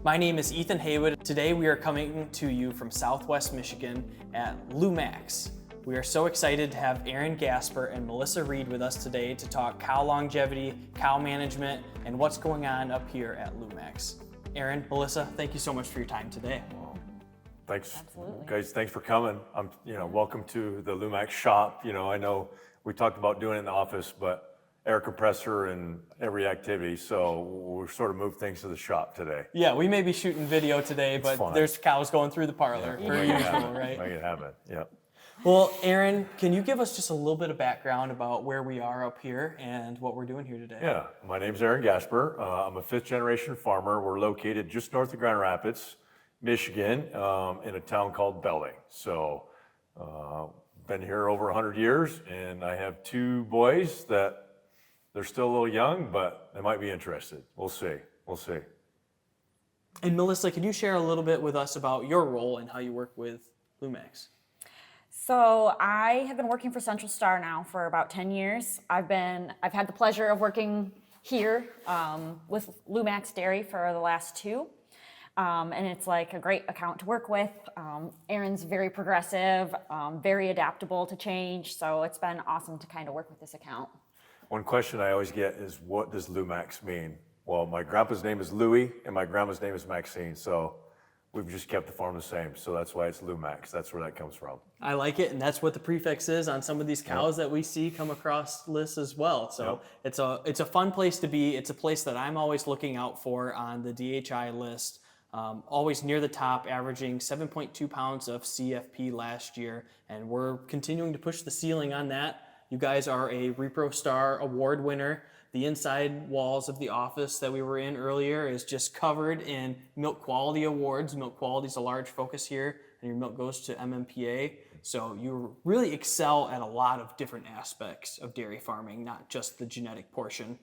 My name is Ethan Haywood. Today we are coming to you from Southwest Michigan at Lew-Max. We are so excited to have Aaron Gasper and Malissa Reed with us today to talk cow longevity, cow management, and what's going on up here at Lew-Max. Aaron, Melissa, thank you so much for your time today. Thanks, Absolutely. guys. Thanks for coming. Welcome to the Lew-Max shop. I know we talked about doing it in the office, but air compressor and every activity, so we sort of moved things to the shop today. Yeah, we may be shooting video today, but fun. there's cows going through the parlor per usual, right? Make it happen. Yeah. Well, Aaron, can you give us just a little bit of background about where we are up here and what we're doing here today? Yeah. My name's Aaron Gasper. I'm a fifth-generation farmer. We're located just north of Grand Rapids, Michigan, in a town called Belding. So, been here over 100 years, and I have two boys that they're still a little young, but they might be interested. We'll see. We'll see. And Melissa, can you share a little bit with us about your role and how you work with Lew-Max? So I have been working for CentralStar now for about 10 years. I've had the pleasure of working here with Lew-Max Dairy for the last two. And it's like a great account to work with. Aaron's very progressive, very adaptable to change. So it's been awesome to kind of work with this account. One question I always get is, what does Lew-Max mean? Well, my grandpa's name is Louie, and my grandma's name is Maxine. So we've just kept the farm the same. So that's why it's Lew-Max. That's where that comes from. I like it, and that's what the prefix is on some of these cows that we see come across lists as well. So it's a fun place to be. It's a place that I'm always looking out for on the DHI list. Always near the top, averaging 7.2 pounds of CFP last year, and we're continuing to push the ceiling on that. You guys are a Repro Star Award winner. The inside walls of the office that we were in earlier is just covered in milk quality awards. Milk quality is a large focus here, and your milk goes to MMPA. So you really excel at a lot of different aspects of dairy farming, not just the genetic portion.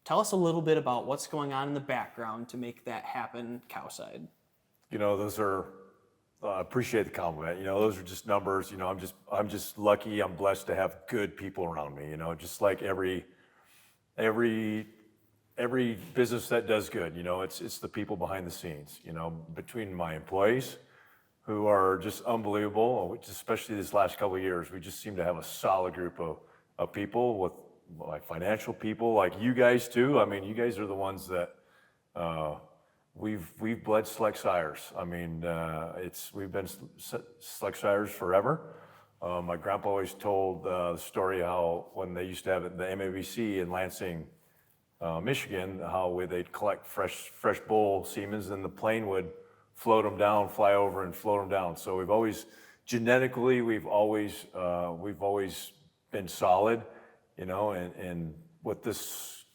Tell us a little bit about what's going on in the background to make that happen cowside. Those are, I appreciate the compliment. Those are just numbers. I'm just lucky. I'm blessed to have good people around me. Just like every business that does good, it's the people behind the scenes, between my employees who are just unbelievable, which especially this last couple of years, we just seem to have a solid group of people with like financial people, like you guys too. I mean, you guys are the ones that we've bled select sires. I mean, we've been select sires forever. My grandpa always told the story how when they used to have it, the MABC in Lansing, Michigan, how they'd collect fresh bull semens, and the plane would float them down, fly over and float them down. So we've always been solid, and with this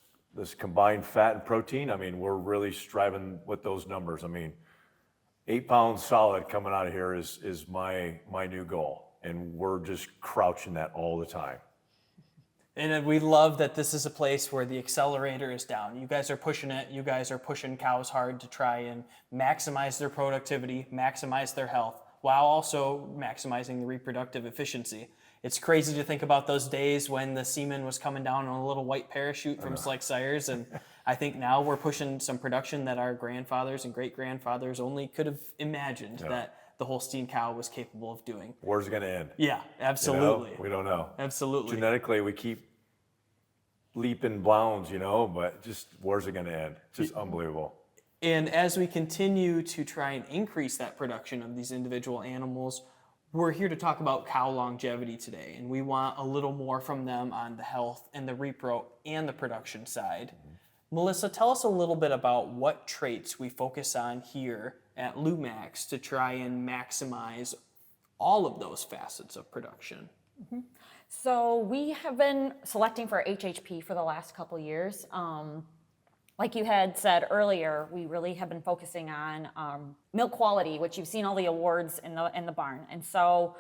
combined fat and protein, I mean, we're really striving with those numbers. I mean, 8 pounds solid coming out of here is my new goal. And we're just crouching that all the time. And we love that this is a place where the accelerator is down. You guys are pushing it. You guys are pushing cows hard to try and maximize their productivity, maximize their health, while also maximizing the reproductive efficiency. It's crazy to think about those days when the semen was coming down on a little white parachute from select sires. And I think now we're pushing some production that our grandfathers and great-grandfathers only could have imagined that the Holstein cow was capable of doing. Where's it going to end? Yeah, absolutely. We don't know. Absolutely. Genetically, we keep leaping bounds, but just where's it going to end? Just unbelievable. And as we continue to try and increase that production of these individual animals, we're here to talk about cow longevity today, and we want a little more from them on the health and the repro and the production side. Melissa, tell us a little bit about what traits we focus on here at Lew-Max to try and maximize all of those facets of production. Mm-hmm. So we have been selecting for HHP for the last couple years. Like you had said earlier, we really have been focusing on milk quality, which you've seen all the awards in the barn. And so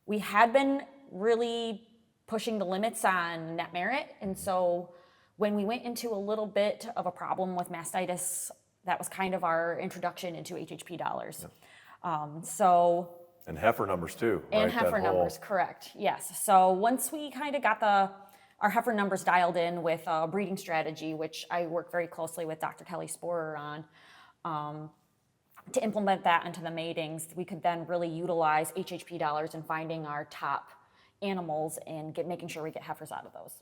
we had been really pushing the limits on net merit. And so when we went into a little bit of a problem with mastitis, that was kind of our introduction into HHP dollars. Yep. And heifer numbers too, right? And heifer numbers, correct, yes. So once we kind of got our heifer numbers dialed in with a breeding strategy, which I work very closely with Dr. Kelly Sporer on, to implement that into the matings, we could then really utilize HHP dollars in finding our top animals and making sure we get heifers out of those.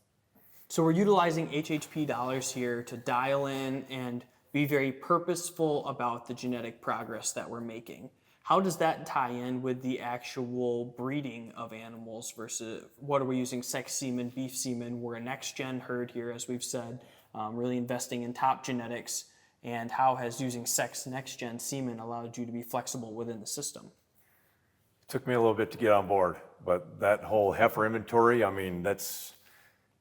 So we're utilizing HHP dollars here to dial in and be very purposeful about the genetic progress that we're making. How does that tie in with the actual breeding of animals versus what are we using, sex semen, beef semen? We're a next gen herd here, as we've said, really investing in top genetics. And how has using sex next gen semen allowed you to be flexible within the system? Took me a little bit to get on board, but that whole heifer inventory, I mean, it's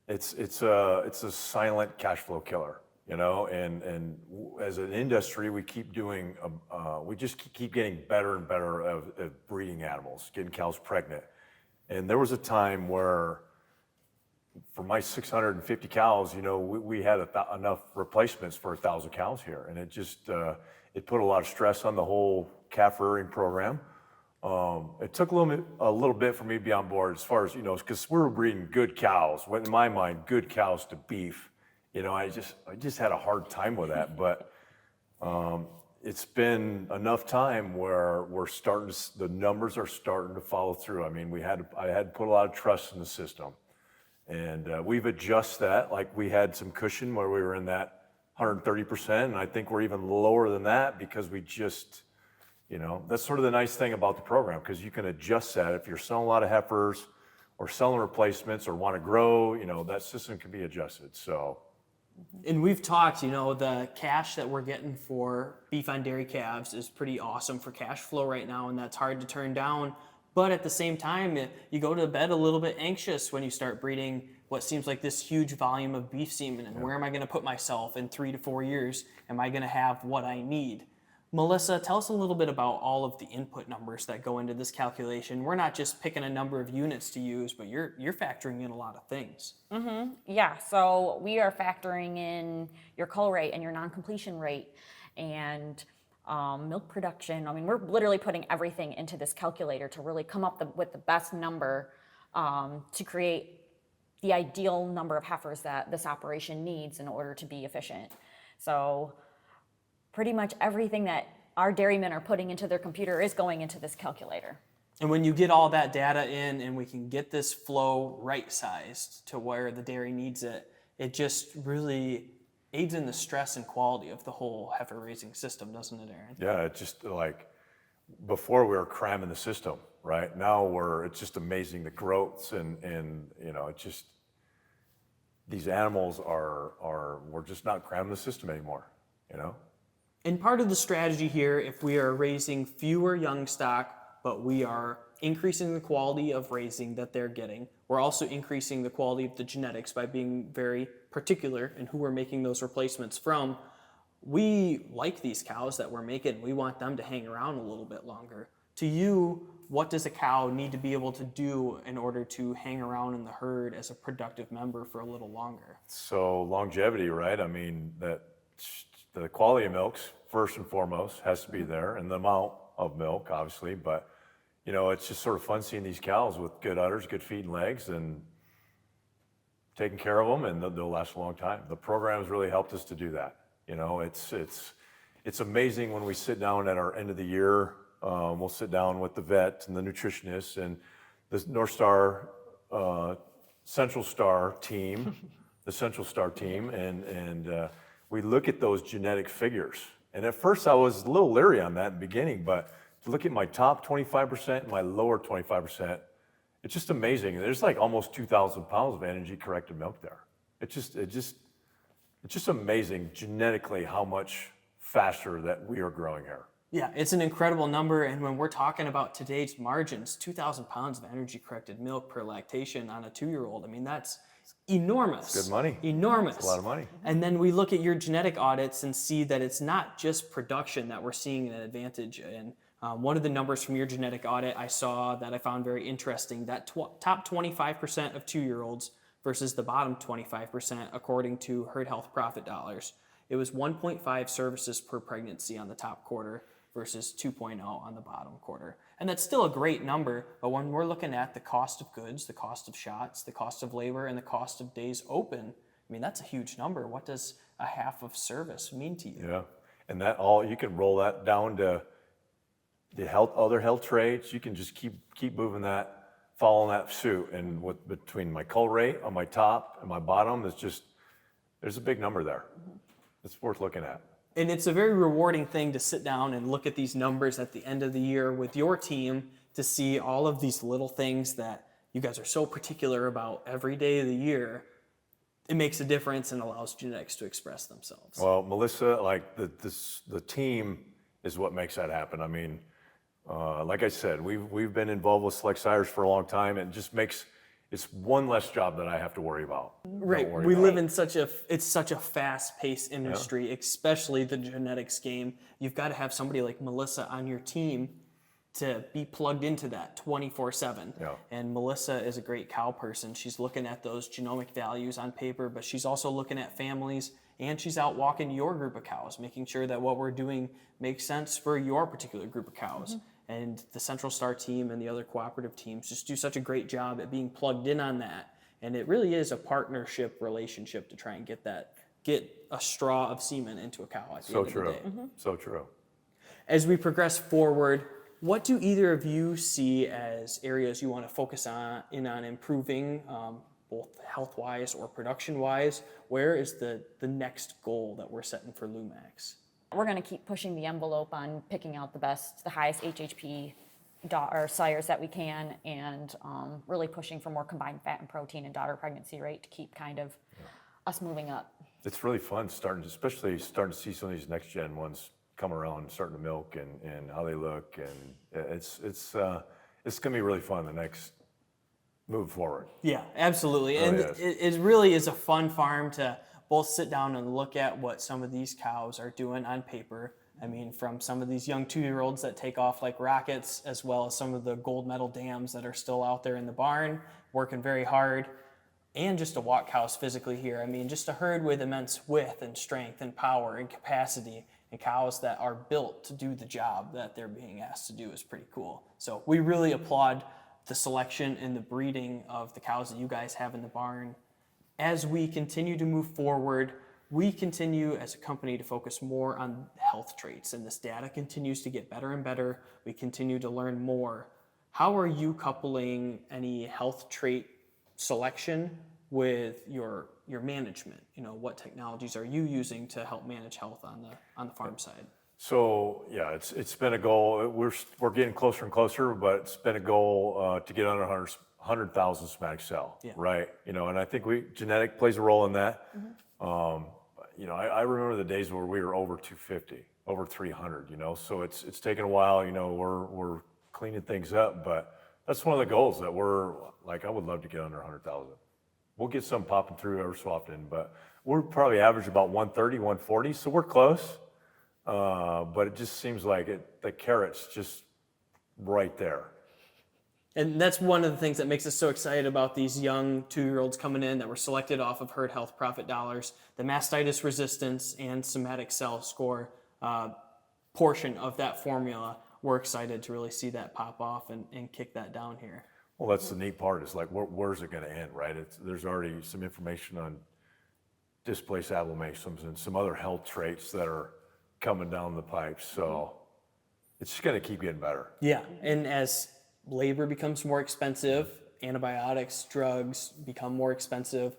a silent cash flow killer, you know. And as an industry, we keep doing, we just keep getting better and better at breeding animals, getting cows pregnant. And there was a time where, for my 650 cows, you know, we had enough replacements for 1,000 cows here, and it just it put a lot of stress on the whole calf rearing program. It took a little bit for me to be on board, as far as, you know, because we were breeding good cows. In my mind, good cows to beef. You know, I just had a hard time with that. But it's been enough time where the numbers are starting to follow through. I mean, I had to put a lot of trust in the system. And we've adjusted that. Like, we had some cushion where we were in that 130%, and I think we're even lower than that because we just, you know, that's sort of the nice thing about the program, because you can adjust that. If you're selling a lot of heifers or selling replacements or want to grow, you know, that system can be adjusted. So. And we've talked, you know, the cash that we're getting for beef on dairy calves is pretty awesome for cash flow right now, and that's hard to turn down. But at the same time, you go to bed a little bit anxious when you start breeding what seems like this huge volume of beef semen. And where am I going to put myself in 3 to 4 years? Am I going to have what I need? Melissa, tell us a little bit about all of the input numbers that go into this calculation. We're not just picking a number of units to use, but you're factoring in a lot of things. Yeah, so we are factoring in your cull rate and your non-completion rate and milk production. I mean, we're literally putting everything into this calculator to really come up with the best number to create the ideal number of heifers that this operation needs in order to be efficient. So pretty much everything that our dairymen are putting into their computer is going into this calculator. And when you get all that data in and we can get this flow right-sized to where the dairy needs it, it just really aids in the stress and quality of the whole heifer raising system, doesn't it, Aaron? Yeah, it's just like, before we were cramming the system, right? Now it's just amazing, the growths and you know, it's just, these animals we're just not cramming the system anymore, you know? And part of the strategy here, if we are raising fewer young stock, but we are increasing the quality of raising that they're getting, we're also increasing the quality of the genetics by being very particular in who we're making those replacements from. We like these cows that we're making. We want them to hang around a little bit longer. To you, what does a cow need to be able to do in order to hang around in the herd as a productive member for a little longer? So longevity, right? I mean, the quality of milks, first and foremost, has to be there, and the amount of milk, obviously. But, you know, it's just sort of fun seeing these cows with good udders, good feet and legs, and taking care of them, and they'll last a long time. The program has really helped us to do that. You know, it's amazing when we sit down at our end of the year. We'll sit down with the vet and the nutritionist and the CentralStar team, and we look at those genetic figures. And at first I was a little leery on that in the beginning, but to look at my top 25% and my lower 25%, it's just amazing. There's like almost 2,000 pounds of energy corrected milk there. It's just amazing genetically how much faster that we are growing here. Yeah, it's an incredible number. And when we're talking about today's margins, 2,000 pounds of energy corrected milk per lactation on a 2-year-old, I mean, that's enormous. It's good money. Enormous. It's a lot of money. And then we look at your genetic audits and see that it's not just production that we're seeing an advantage in. One of the numbers from your genetic audit I saw that I found very interesting, that top 25% of 2-year-olds versus the bottom 25% according to herd health profit dollars. It was 1.5 services per pregnancy on the top quarter versus 2.0 on the bottom quarter. And that's still a great number, but when we're looking at the cost of goods, the cost of shots, the cost of labor, and the cost of days open, I mean, that's a huge number. What does a half of service mean to you? Yeah, and you can roll that down to the other health traits, you can just keep moving that, following that suit. And between my cull rate on my top and my bottom, there's a big number there. It's worth looking at. And it's a very rewarding thing to sit down and look at these numbers at the end of the year with your team to see all of these little things that you guys are so particular about every day of the year. It makes a difference and allows genetics to express themselves. Well, Melissa, like the team is what makes that happen. I mean, like I said, we've been involved with Select Sires for a long time, and it just makes it's one less job that I have to worry about. Right. We live in such a fast-paced industry, especially the genetics game. You've got to have somebody like Melissa on your team to be plugged into that 24/7. Yeah. And Melissa is a great cow person. She's looking at those genomic values on paper, but she's also looking at families, and she's out walking your group of cows, making sure that what we're doing makes sense for your particular group of cows. And the CentralStar team and the other cooperative teams just do such a great job at being plugged in on that. And it really is a partnership relationship to try and get a straw of semen into a cow at the end of the day. So true. As we progress forward, what do either of you see as areas you want to focus on improving, both health-wise or production-wise? Where is the next goal that we're setting for Lew-Max? We're going to keep pushing the envelope on picking out the highest HHP sires that we can, and really pushing for more combined fat and protein and daughter pregnancy rate to keep kind of us moving up. It's really fun especially starting to see some of these next gen ones come around, starting to milk and how they look, and it's going to be really fun the next move forward. Yeah, absolutely. It really And is. it really is a fun farm to both sit down and look at what some of these cows are doing on paper. I mean, from some of these young 2-year-olds that take off like rockets, as well as some of the gold medal dams that are still out there in the barn, working very hard, and just to walk cows physically here. I mean, just a herd with immense width and strength and power and capacity, and cows that are built to do the job that they're being asked to do is pretty cool. So we really applaud the selection and the breeding of the cows that you guys have in the barn. As we continue to move forward, we continue as a company to focus more on health traits, and this data continues to get better and better. We continue to learn more. How are you coupling any health trait selection with your management? You know, what technologies are you using to help manage health on the farm side? So yeah, it's been a goal. We're getting closer and closer, but it's been a goal to get under 100,000 somatic cell, right? You know, and I think genetic plays a role in that. You know, I remember the days where we were over 250, over 300. You know, so it's taken a while. You know, we're cleaning things up, but that's one of the goals that we're like. I would love to get under 100,000. We'll get some popping through every so often, but we're probably average about 130, 140, so we're close. But it just seems like the carrot's just right there. And that's one of the things that makes us so excited about these young 2-year-olds coming in that were selected off of herd health profit dollars. The mastitis resistance and somatic cell score portion of that formula, we're excited to really see that pop off and kick that down here. Well, that's the neat part, is like, where's it going to end, right? There's already some information on displaced abomasums and some other health traits that are coming down the pipe. So it's just going to keep getting better. Yeah, and as labor becomes more expensive, antibiotics, drugs become more expensive,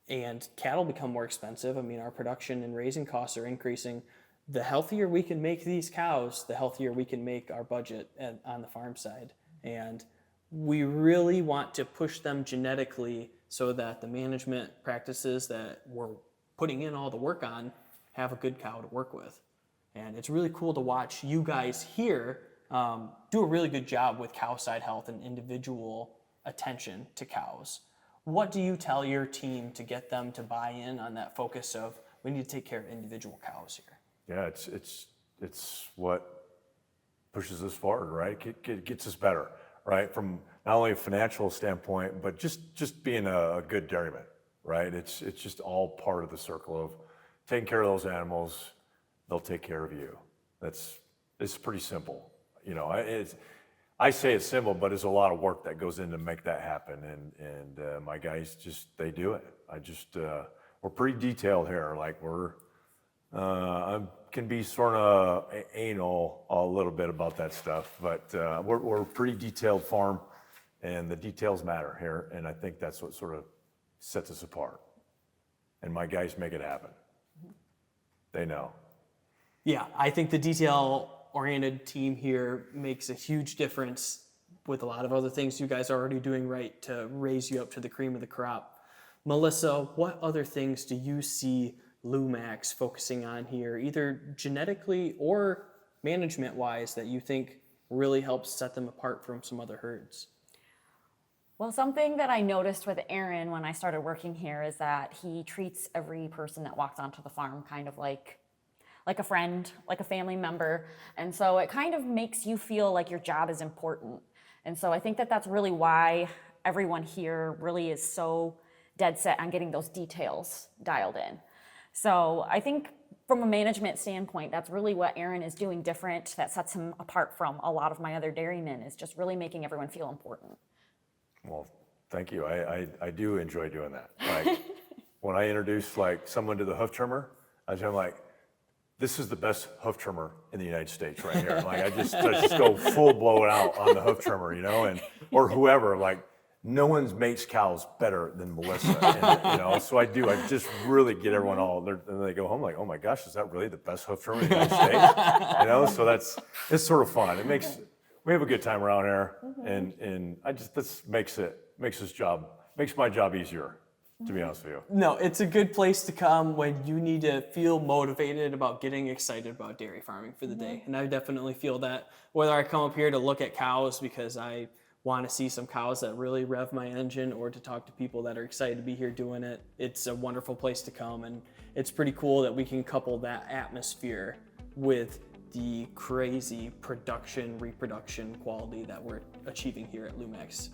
and cattle become more expensive. I mean, our production and raising costs are increasing. The healthier we can make these cows, the healthier we can make our budget on the farm side. And we really want to push them genetically so that the management practices that we're putting in all the work on have a good cow to work with. And it's really cool to watch you guys here do a really good job with cow side health and individual attention to cows. What do you tell your team to get them to buy in on that focus of we need to take care of individual cows here? Yeah, it's what pushes us forward, right? It gets us better, right? From not only a financial standpoint, but just being a good dairyman, right? It's just all part of the circle of taking care of those animals. They'll take care of you. It's pretty simple. You know, I say it's simple, but it's a lot of work that goes in to make that happen. And my guys they do it. We're pretty detailed here. Like I can be sort of anal a little bit about that stuff, but we're a pretty detailed farm, and the details matter here, and I think that's what sort of sets us apart. And my guys make it happen. They know. Yeah, I think the detail-oriented team here makes a huge difference with a lot of other things you guys are already doing right to raise you up to the cream of the crop. Melissa, what other things do you see Lew-Max focusing on here, either genetically or management-wise, that you think really helps set them apart from some other herds? Well, something that I noticed with Aaron when I started working here is that he treats every person that walks onto the farm kind of like a friend, like a family member. And so it kind of makes you feel like your job is important. And so I think that that's really why everyone here really is so dead set on getting those details dialed in. So I think from a management standpoint, that's really what Aaron is doing different that sets him apart from a lot of my other dairymen, is just really making everyone feel important. Well, thank you. I do enjoy doing that. Like when I introduce like someone to the hoof trimmer, I'm like, this is the best hoof trimmer in the United States right here. Like I just go full blow it out on the hoof trimmer, you know, and or whoever. Like no one makes cows better than Melissa, and, you know. So I just really get everyone and they go home like, oh my gosh, is that really the best hoof trimmer in the United States? You know, so it's sort of fun. We have a good time around here, and this makes my job easier, to be honest with you. No, it's a good place to come when you need to feel motivated about getting excited about dairy farming for the day. And I definitely feel that, whether I come up here to look at cows because I want to see some cows that really rev my engine, or to talk to people that are excited to be here doing it. It's a wonderful place to come, and it's pretty cool that we can couple that atmosphere with the crazy reproduction quality that we're achieving here at Lew-Max.